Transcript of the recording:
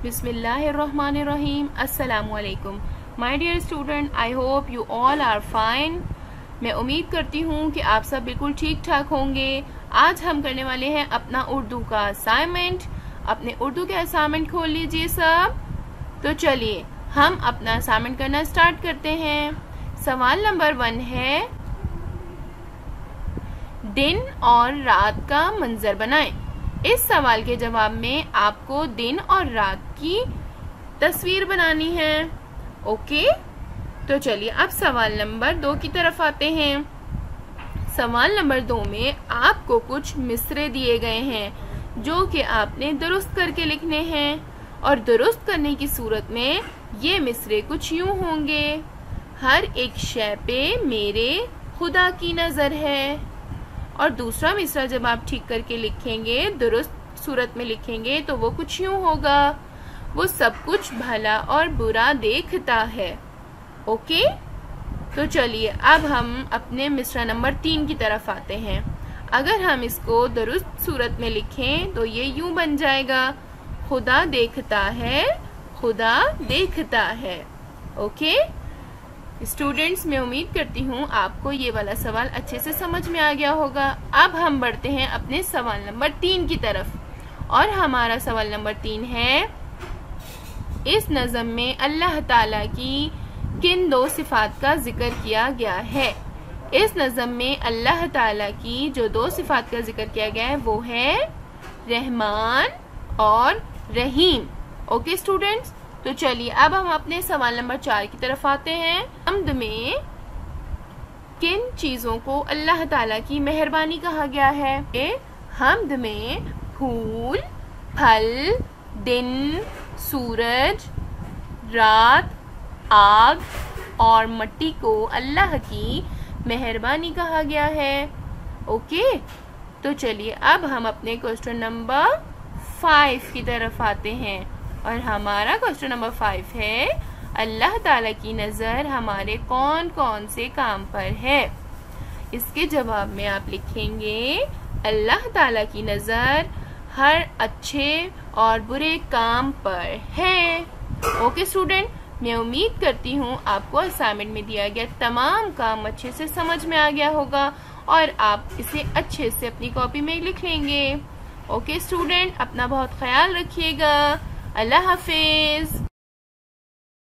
बिस्मिल्लाहिर्रहमानिर्रहीम। अस्सलामुअलैकुम my dear student, I hope you all are fine. मैं उम्मीद करती हूँ कि आप सब बिल्कुल ठीक ठाक होंगे। आज हम करने वाले हैं अपना उर्दू का असाइनमेंट। अपने उर्दू के असाइनमेंट खोल लीजिए सब। तो चलिए हम अपना असाइनमेंट करना स्टार्ट करते हैं। सवाल नंबर 1 है, दिन और रात का मंजर बनाएं। इस सवाल के जवाब में आपको दिन और रात की तस्वीर बनानी है। ओके, तो चलिए अब सवाल नंबर 2 की तरफ आते हैं। सवाल नंबर 2 में आपको कुछ मिसरे दिए गए हैं जो कि आपने दुरुस्त करके लिखने हैं, और दुरुस्त करने की सूरत में ये मिसरे कुछ यूं होंगे। हर एक शय पे मेरे खुदा की नजर है। और दूसरा मिसरा जब आप ठीक करके लिखेंगे, दुरुस्त सूरत में लिखेंगे, तो वो कुछ यूं होगा, वो सब कुछ भला और बुरा देखता है। ओके, तो चलिए अब हम अपने मिसरा नंबर 3 की तरफ आते हैं। अगर हम इसको दुरुस्त सूरत में लिखें तो ये यूं बन जाएगा, खुदा देखता है, खुदा देखता है। ओके स्टूडेंट्स, मैं उम्मीद करती हूँ आपको ये वाला सवाल अच्छे से समझ में आ गया होगा। अब हम बढ़ते हैं अपने सवाल नंबर 3 की तरफ, और हमारा सवाल नंबर 3 है, इस नज़म में अल्लाह ताला की किन 2 सिफात का जिक्र किया गया है। इस नज़म में अल्लाह ताला की जो 2 सिफात का जिक्र किया गया है वो है रहमान और रहीम। ओके स्टूडेंट्स, तो चलिए अब हम अपने सवाल नंबर 4 की तरफ आते हैं। हम्द में किन चीजों को अल्लाह ताला की मेहरबानी कहा गया है। हम्द में फूल, फल, दिन, सूरज, रात, आग और मिट्टी को अल्लाह की मेहरबानी कहा गया है। ओके, तो चलिए अब हम अपने क्वेश्चन नंबर 5 की तरफ आते हैं, और हमारा क्वेश्चन नंबर 5 है, अल्लाह ताला की नज़र हमारे कौन कौन से काम पर है। इसके जवाब में आप लिखेंगे, अल्लाह ताला की नज़र हर अच्छे और बुरे काम पर है। ओके स्टूडेंट, मैं उम्मीद करती हूँ आपको असाइनमेंट में दिया गया तमाम काम अच्छे से समझ में आ गया होगा, और आप इसे अच्छे से अपनी कॉपी में लिख लेंगे। ओके स्टूडेंट, अपना बहुत ख्याल रखिएगा। अल्लाह हाफिज।